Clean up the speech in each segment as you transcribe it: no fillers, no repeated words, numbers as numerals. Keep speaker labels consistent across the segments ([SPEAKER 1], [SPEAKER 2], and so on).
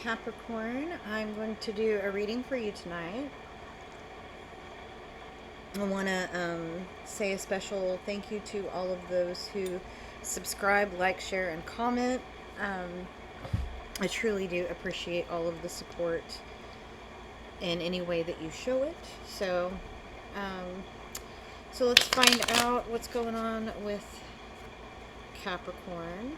[SPEAKER 1] Capricorn, I'm going to do a reading for you tonight. I want to say a special thank you to all of those who subscribe, like, share, and comment. I truly do appreciate all of the support in any way that you show it. Um, so let's find out what's going on with Capricorn.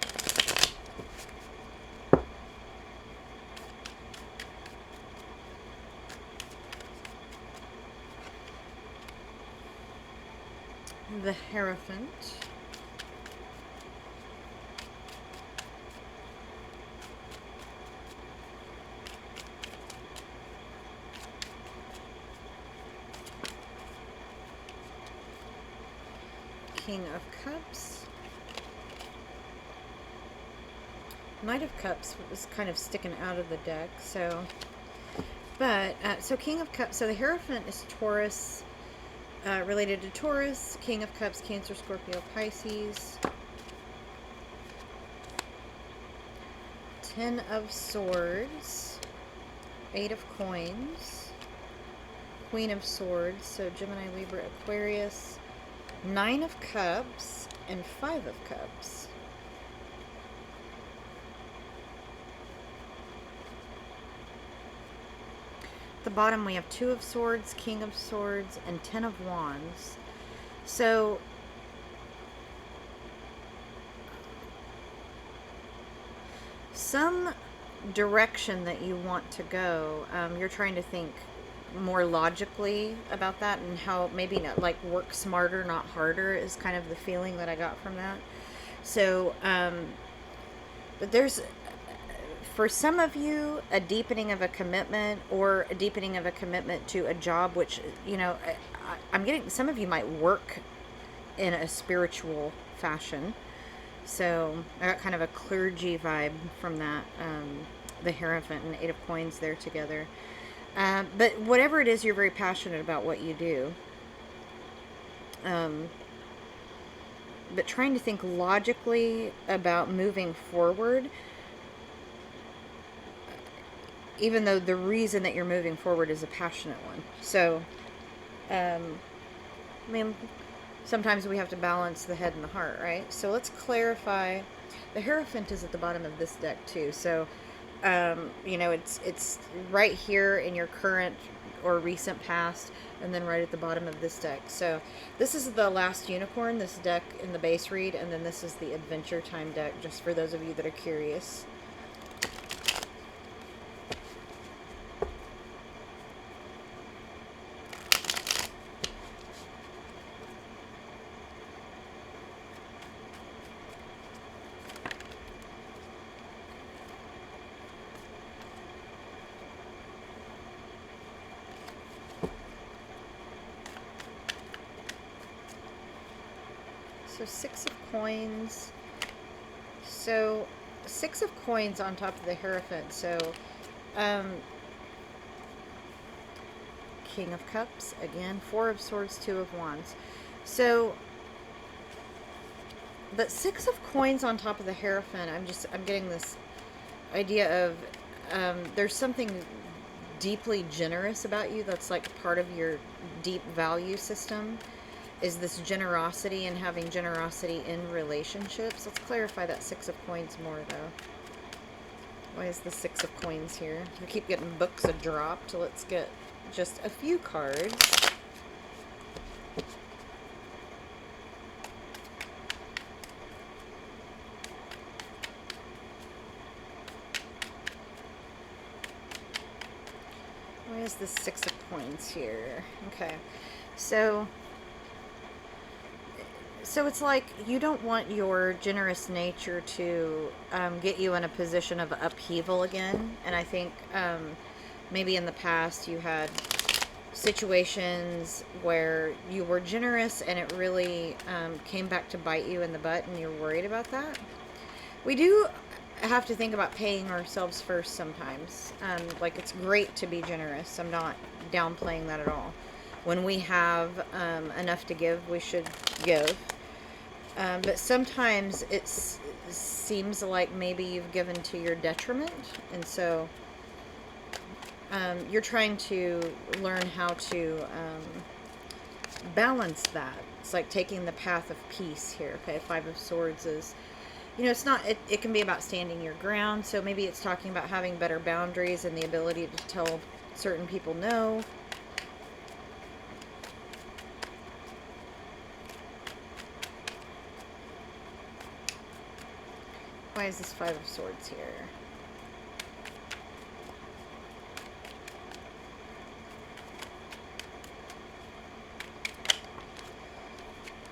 [SPEAKER 1] The Hierophant. King of Cups. Knight of Cups was kind of sticking out of the deck, so King of Cups, so the Hierophant is Taurus, related to Taurus. King of Cups, Cancer, Scorpio, Pisces. Ten of Swords, Eight of Coins, Queen of Swords, so Gemini, Libra, Aquarius, Nine of Cups, and Five of Cups. At the bottom we have Two of Swords, King of Swords, and Ten of Wands. So some direction that you want to go, you're trying to think more logically about that, and how maybe not, like, work smarter, not harder, is kind of the feeling that I got from that. So but there's, for some of you, a deepening of a commitment, or a deepening of a commitment to a job, which, you know, I'm getting, some of you might work in a spiritual fashion. So I got kind of a clergy vibe from that, the Hierophant and Eight of Coins there together. But whatever it is, you're very passionate about what you do. But trying to think logically about moving forward, even though the reason that you're moving forward is a passionate one. So, I mean, sometimes we have to balance the head and the heart, right? So let's clarify. The Hierophant is at the bottom of this deck too. So, you know, it's right here in your current or recent past, and then right at the bottom of this deck. So this is the last unicorn, this deck in the base read, and then this is the Adventure Time deck, just for those of you that are curious. So Six of Coins. So Six of Coins on top of the Hierophant. So King of Cups again. Four of Swords, Two of Wands. So but Six of Coins on top of the Hierophant, I'm getting this idea of there's something deeply generous about you that's like part of your deep value system, is this generosity and having generosity in relationships. Let's clarify that Six of Coins more, though. Why is the Six of Coins here? I keep getting books dropped. Let's get just a few cards. Why is the Six of Coins here? Okay, so it's like you don't want your generous nature to get you in a position of upheaval again. And I think maybe in the past you had situations where you were generous and it really came back to bite you in the butt, and you're worried about that. We do have to think about paying ourselves first sometimes. Like, it's great to be generous. I'm not downplaying that at all. When we have enough to give, we should give. But sometimes it seems like maybe you've given to your detriment. And so You're trying to learn how to balance that. It's like taking the path of peace here. Okay, Five of Swords is, it's not, it can be about standing your ground. So maybe it's talking about having better boundaries and the ability to tell certain people no. Why is this Five of Swords here?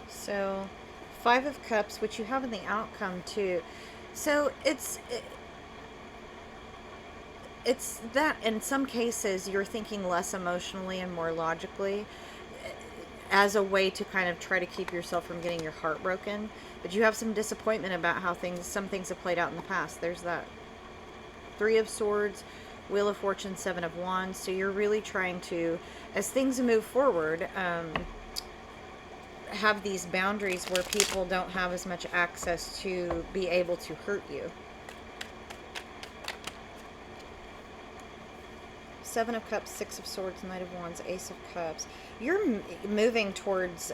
[SPEAKER 1] So, Five of Cups, which you have in the outcome too. So it's that in some cases you're thinking less emotionally and more logically, as a way to kind of try to keep yourself from getting your heart broken. But you have some disappointment about how some things have played out in the past. There's that Three of Swords, Wheel of Fortune, Seven of Wands. So you're really trying to, as things move forward, have these boundaries where people don't have as much access to be able to hurt you. Seven of Cups, Six of Swords, Knight of Wands, Ace of Cups. You're moving towards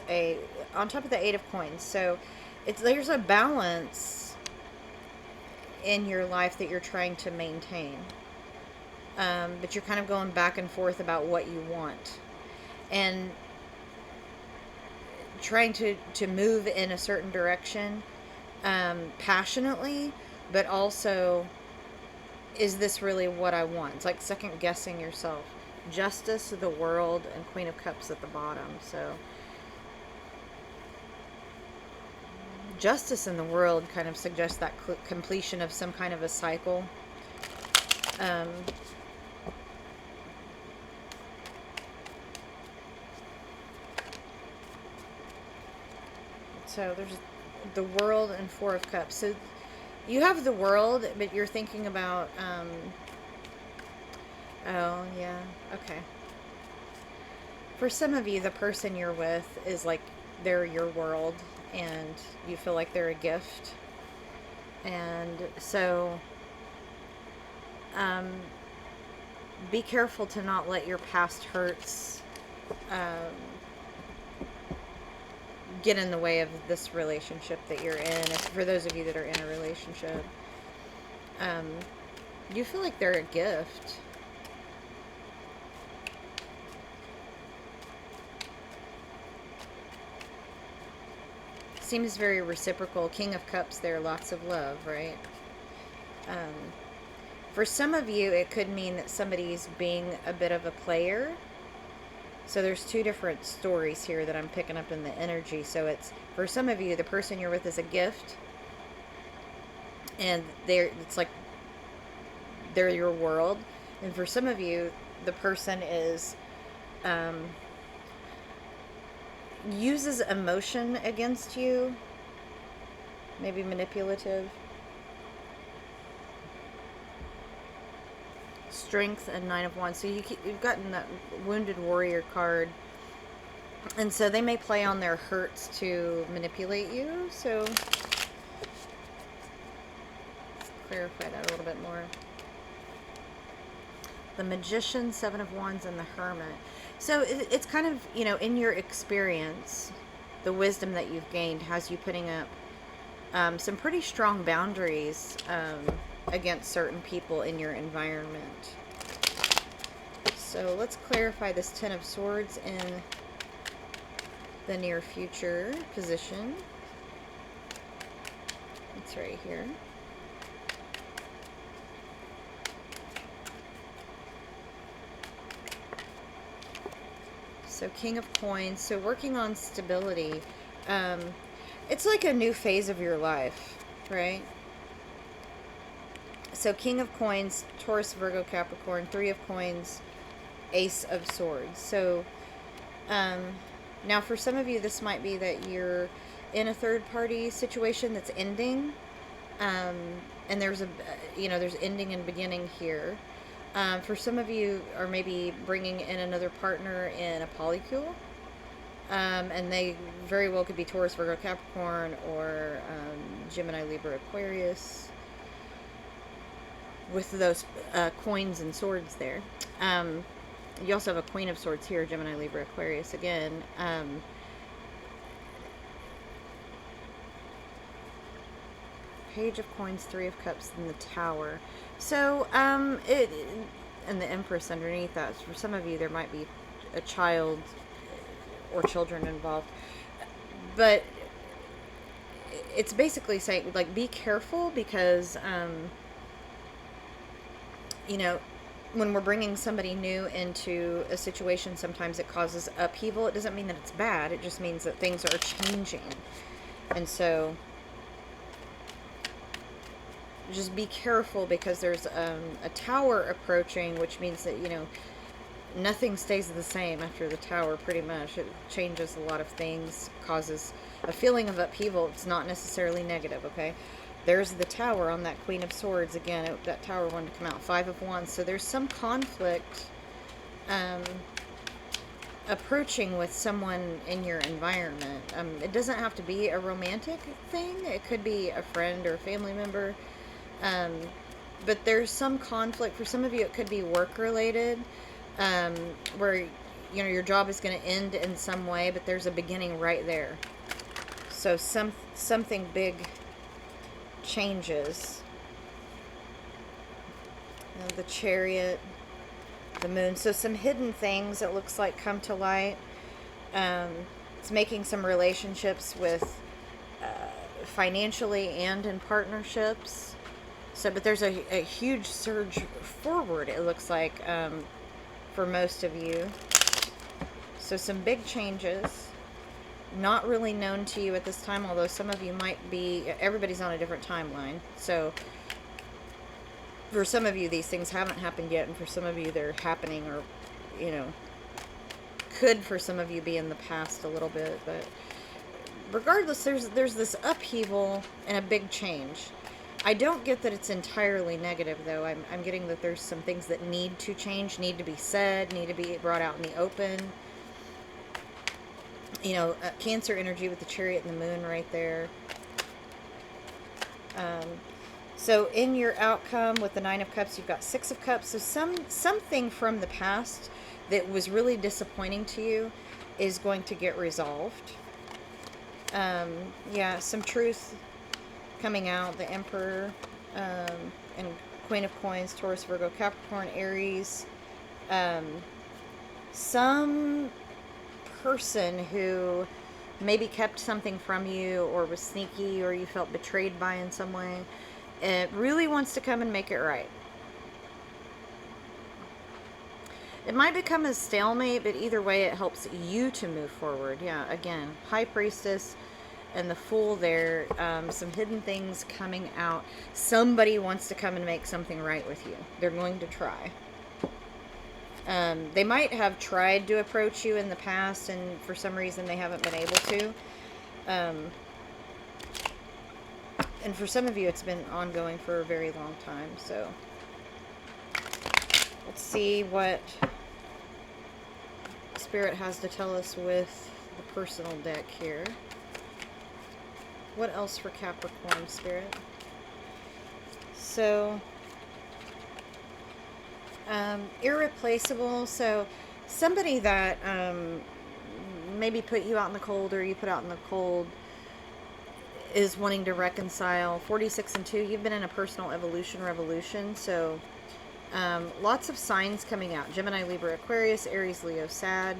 [SPEAKER 1] on top of the Eight of Coins. So there's a balance in your life that you're trying to maintain. But you're kind of going back and forth about what you want. And trying to move in a certain direction passionately, but also, is this really what I want? It's like second guessing yourself. Justice, the World, and Queen of Cups at the bottom. So Justice in the World kind of suggests that completion of some kind of a cycle. So there's the World and Four of Cups. So you have the World, but you're thinking about, oh, yeah, okay. For some of you, the person you're with is like, they're your world, and you feel like they're a gift. And so, be careful to not let your past hurts, get in the way of this relationship that you're in. For those of you that are in a relationship, you feel like they're a gift. Seems very reciprocal. King of Cups there, lots of love, right? For some of you, it could mean that somebody's being a bit of a player. So there's two different stories here that I'm picking up in the energy. So it's, for some of you, the person you're with is a gift. And it's like they're your world. And for some of you, the person is uses emotion against you. Maybe manipulative. Strength and Nine of Wands. So you've gotten that Wounded Warrior card, and so they may play on their hurts to manipulate you. So let's clarify that a little bit more. The Magician, Seven of Wands, and the Hermit. So it's kind of, in your experience, the wisdom that you've gained has you putting up some pretty strong boundaries against certain people in your environment. So let's clarify this Ten of Swords in the near future position. It's right here. So King of Coins. So working on stability. It's like a new phase of your life, right? So King of Coins, Taurus, Virgo, Capricorn, Three of Coins, Ace of Swords. So now for some of you, this might be that you're in a third-party situation that's ending, and there's there's ending and beginning here. For some of you, are maybe bringing in another partner in a polycule, and they very well could be Taurus, Virgo, Capricorn, or Gemini, Libra, Aquarius. with those coins and swords there. You also have a Queen of Swords here, Gemini, Libra, Aquarius again. Page of Coins, Three of Cups, and the Tower. So, and the Empress underneath that. For some of you, there might be a child or children involved. But it's basically saying, like, be careful because, you know, when we're bringing somebody new into a situation, sometimes it causes upheaval. It doesn't mean that it's bad. It just means that things are changing. And so just be careful because there's a tower approaching, which means that, you know, nothing stays the same after the tower, pretty much. It changes a lot of things, causes a feeling of upheaval. It's not necessarily negative, okay? There's the Tower on that Queen of Swords. Again, that Tower wanted to come out. Five of Wands. So there's some conflict approaching with someone in your environment. It doesn't have to be a romantic thing. It could be a friend or a family member. But there's some conflict. For some of you, it could be work-related, where, you know, your job is going to end in some way, but there's a beginning right there. So something big changes. You know, the Chariot, the Moon. So some hidden things, it looks like, come to light. It's making some relationships with financially and in partnerships. So, but there's a huge surge forward, it looks like, for most of you. So some big changes. Not really known to you at this time, although some of you might be. Everybody's on a different timeline. So for some of you, these things haven't happened yet, and for some of you, they're happening, or, you know, could for some of you be in the past a little bit. But regardless, there's this upheaval and a big change. I don't get that it's entirely negative, though. I'm getting that there's some things that need to change, need to be said, need to be brought out in the open. You know, Cancer energy with the Chariot and the Moon right there. So in your outcome with the Nine of Cups, you've got Six of Cups. So something from the past that was really disappointing to you is going to get resolved. Yeah, some truth coming out. The Emperor, and Queen of Coins, Taurus, Virgo, Capricorn, Aries. Some person who maybe kept something from you, or was sneaky, or you felt betrayed by in some way, it really wants to come and make it right. It might become a stalemate, but either way it helps you to move forward. Yeah, again, High Priestess and the Fool there. Some hidden things coming out. Somebody wants to come and make something right with you. They're going to try. They might have tried to approach you in the past, and for some reason they haven't been able to. And for some of you, it's been ongoing for a very long time. So let's see what Spirit has to tell us with the personal deck here. What else for Capricorn, Spirit? So irreplaceable. So somebody that maybe put you out in the cold, or you put out in the cold, is wanting to reconcile. 46 and 2, you've been in a personal revolution. So lots of signs coming out. Gemini, Libra, Aquarius, Aries, Leo, Sag.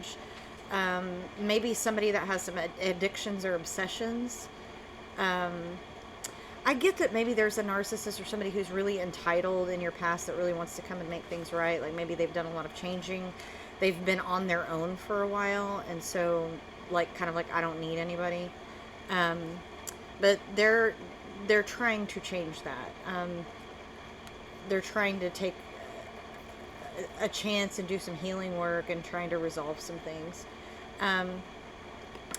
[SPEAKER 1] Maybe somebody that has some addictions or obsessions. I get that maybe there's a narcissist or somebody who's really entitled in your past that really wants to come and make things right. Like maybe they've done a lot of changing. They've been on their own for a while. And so, like, kind of like, I don't need anybody. But they're trying to change that. They're trying to take a chance and do some healing work and trying to resolve some things.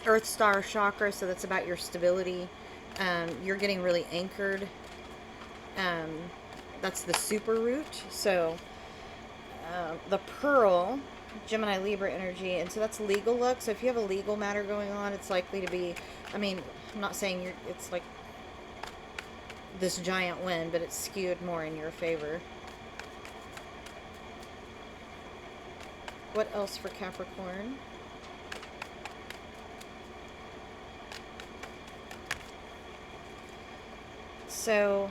[SPEAKER 1] Earth Star Chakra, so that's about your stability. You're getting really anchored. That's the super root. So the Pearl, Gemini, Libra energy, and so that's legal luck. So if you have a legal matter going on, it's likely to be, I mean, I'm not saying it's like this giant win, but it's skewed more in your favor. What else for Capricorn? So,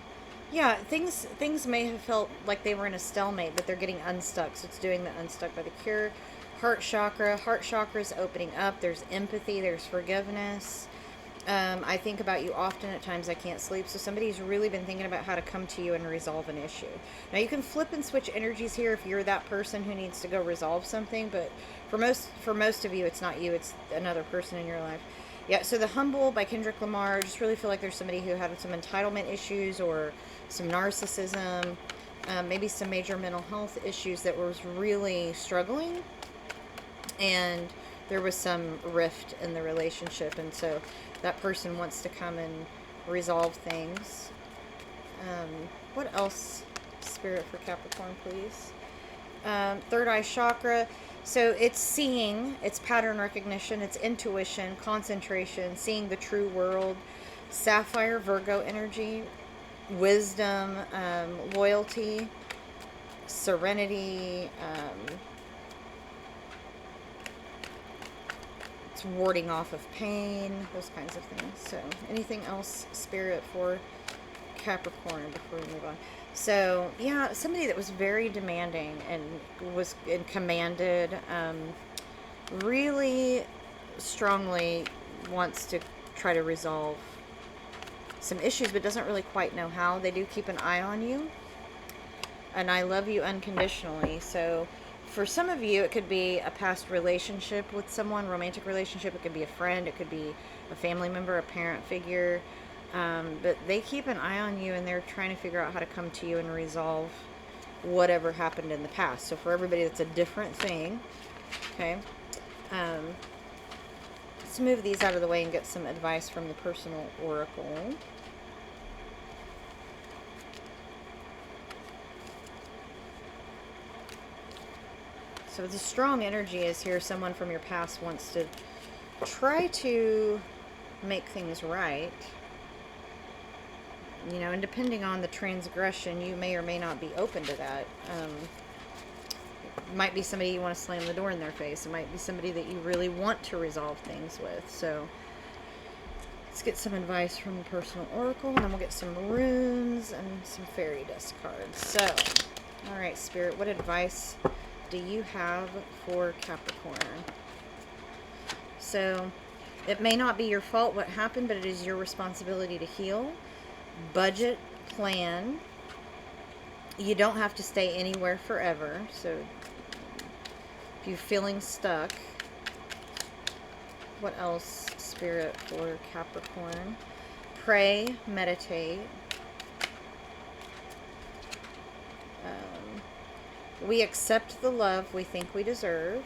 [SPEAKER 1] yeah, things may have felt like they were in a stalemate, but they're getting unstuck. So it's doing the unstuck by the cure. Heart chakra is opening up. There's empathy. There's forgiveness. I think about you often. At times I can't sleep. So somebody's really been thinking about how to come to you and resolve an issue. Now you can flip and switch energies here if you're that person who needs to go resolve something. But for most of you, it's not you. It's another person in your life. Yeah. So the Humble by Kendrick Lamar. I just really feel like there's somebody who had some entitlement issues or some narcissism, maybe some major mental health issues that was really struggling, and there was some rift in the relationship, and so that person wants to come and resolve things. What else, Spirit, for Capricorn, please? Third eye chakra. So it's seeing, it's pattern recognition, it's intuition, concentration, seeing the true world. Sapphire, Virgo energy, wisdom, loyalty, serenity, it's warding off of pain, those kinds of things. So anything else, Spirit, for Capricorn before we move on? So yeah, somebody that was very demanding and was and commanded, really strongly wants to try to resolve some issues, but doesn't really quite know how. They do keep an eye on you, and I love you unconditionally. So for some of you, it could be a past relationship with someone, romantic relationship. It could be a friend. It could be a family member, a parent figure. But they keep an eye on you, and they're trying to figure out how to come to you and resolve whatever happened in the past. So for everybody, that's a different thing. Okay. Let's move these out of the way and get some advice from the personal oracle. So the strong energy is here. Someone from your past wants to try to make things right. You know, and depending on the transgression, you may or may not be open to that. It might be somebody you want to slam the door in their face. It might be somebody that you really want to resolve things with. So let's get some advice from the personal oracle, and then we'll get some runes and some fairy dust cards. So, all right, Spirit, what advice do you have for Capricorn? So it may not be your fault what happened, but it is your responsibility to heal. Budget, plan. You don't have to stay anywhere forever. So if you're feeling stuck, what else, Spirit, for Capricorn? Pray, meditate. We accept the love we think we deserve.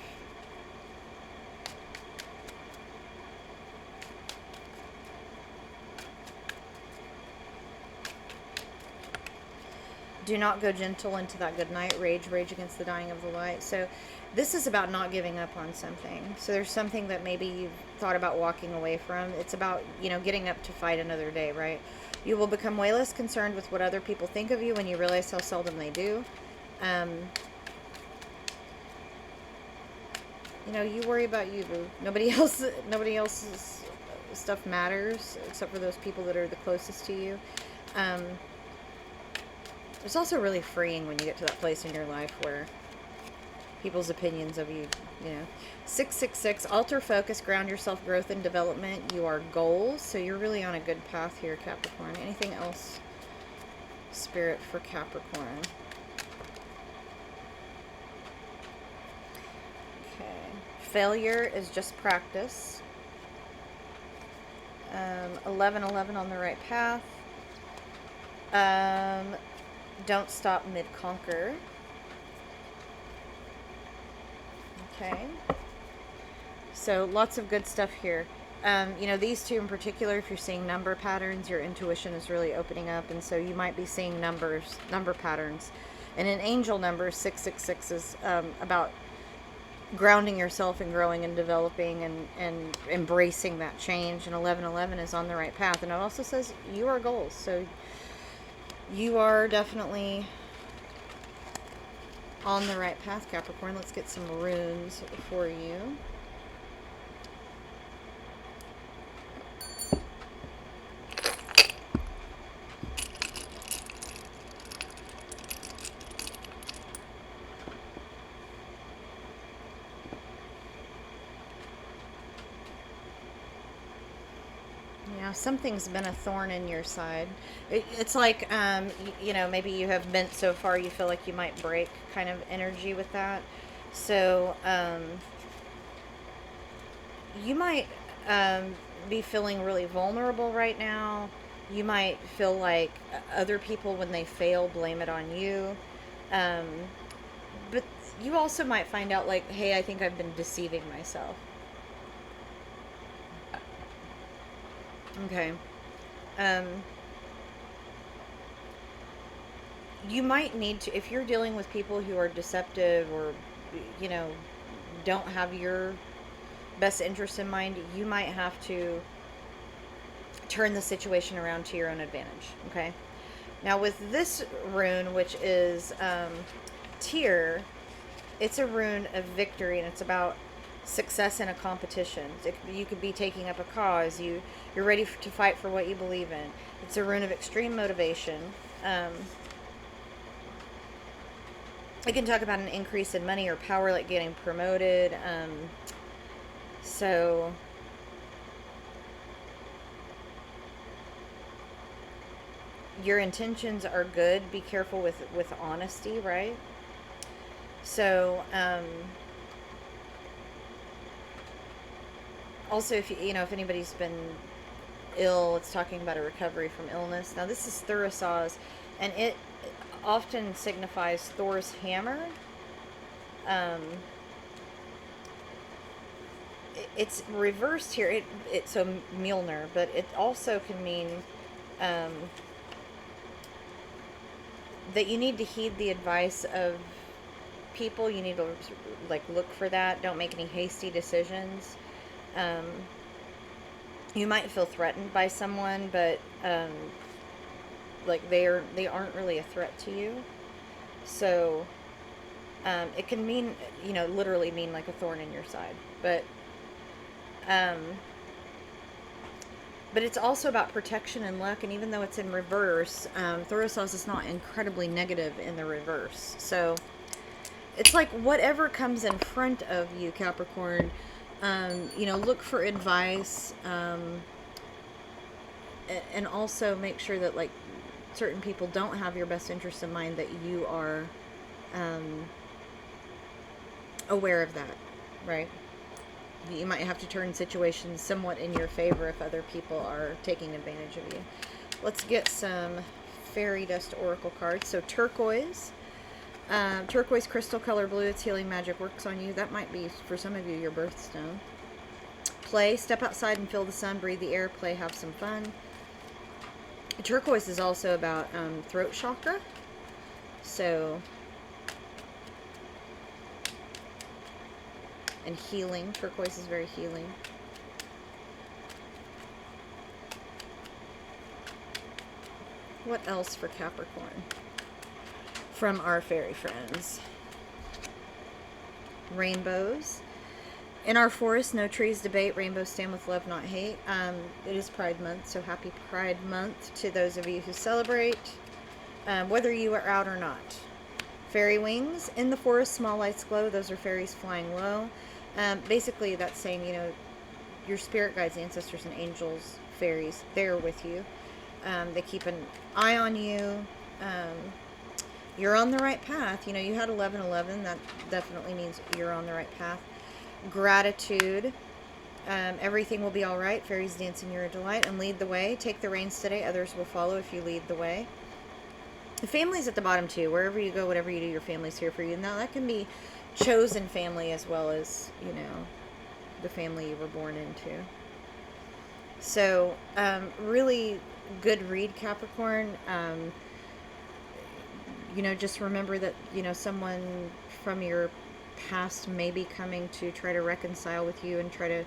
[SPEAKER 1] Do not go gentle into that good night. Rage against the dying of the light. So this is about not giving up on something. So there's something that maybe you've thought about walking away from. It's about, you know, getting up to fight another day, right? You will become way less concerned with what other people think of you when you realize how seldom they do. You know, you worry about you, boo. Nobody else's stuff matters except for those people that are the closest to you. It's also really freeing when you get to that place in your life where people's opinions of you, you know. 666, alter focus, ground yourself, growth and development. You are goals, so you're really on a good path here, Capricorn. Anything else, Spirit, for Capricorn? Okay. Failure is just practice. 1111 on the right path. Don't stop mid-conquer. Okay. So lots of good stuff here. You know, these two in particular, if you're seeing number patterns, your intuition is really opening up. And so you might be seeing number patterns. And in angel numbers, 666 is about grounding yourself and growing and developing and embracing that change. And 1111 is on the right path. And it also says you are goals. So you are definitely On the right path, Capricorn. Let's get some runes for you. Yeah, something's been a thorn in your side. It's like, maybe you have bent so far you feel like you might break kind of energy with that. So, you might be feeling really vulnerable right now. You might feel like other people, when they fail, blame it on you. Um, but you also might find out, like, hey, I think I've been deceiving myself. Okay. Um, you might need to, if you're dealing with people who are deceptive or, you know, don't have your best interest in mind, you might have to turn the situation around to your own advantage. Okay. Now, with this rune, which is Tyr, it's a rune of victory, and it's about success in a competition. You could be taking up a cause. You're ready to fight for what you believe in. It's a rune of extreme motivation. It can talk about an increase in money or power, like getting promoted. So your intentions are good. Be careful with honesty, right? So, also, if anybody's been ill, it's talking about a recovery from illness. Now, this is Thurisaz, and it often signifies Thor's hammer. It's reversed here. It's so Mjolnir, but it also can mean that you need to heed the advice of people. You need to look for that. Don't make any hasty decisions. You might feel threatened by someone, but they aren't really a threat to you. So it can mean, literally mean like a thorn in your side, but it's also about protection and luck. And even though it's in reverse, Thurisaz is not incredibly negative in the reverse. So it's like whatever comes in front of you, Capricorn, look for advice, and also make sure that certain people don't have your best interest in mind, that you are aware of that, right? You might have to turn situations somewhat in your favor if other people are taking advantage of you. Let's get some fairy dust oracle cards. So turquoise. Turquoise crystal color blue. It's healing magic works on you. That might be, for some of you, your birthstone. Play. Step outside and feel the sun. Breathe the air. Play. Have some fun. Turquoise is also about throat chakra. So... and healing. Turquoise is very healing. What else for Capricorn from our fairy friends? Rainbows. In our forest, no trees debate. Rainbows stand with love, not hate. It is Pride Month, so happy Pride Month to those of you who celebrate, whether you are out or not. Fairy wings. In the forest, small lights glow. Those are fairies flying low. Basically, that's saying, your spirit guides, ancestors, and angels, fairies, they're with you. They keep an eye on you. You're on the right path. You had 1111. That definitely means you're on the right path. Gratitude. Everything will be all right. Fairies dance in your delight and lead the way. Take the reins today. Others will follow if you lead the way. The family's at the bottom, too. Wherever you go, whatever you do, your family's here for you. Now, that can be chosen family as well as, the family you were born into. So, really good read, Capricorn. Just remember that, someone from your past may be coming to try to reconcile with you and try to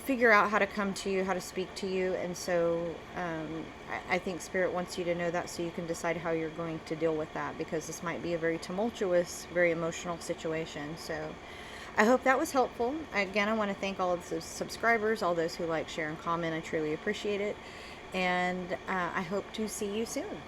[SPEAKER 1] figure out how to come to you, how to speak to you. And so I think Spirit wants you to know that so you can decide how you're going to deal with that, because this might be a very tumultuous, very emotional situation. So I hope that was helpful. Again, I want to thank all of the subscribers, all those who like, share, and comment. I truly appreciate it. And I hope to see you soon.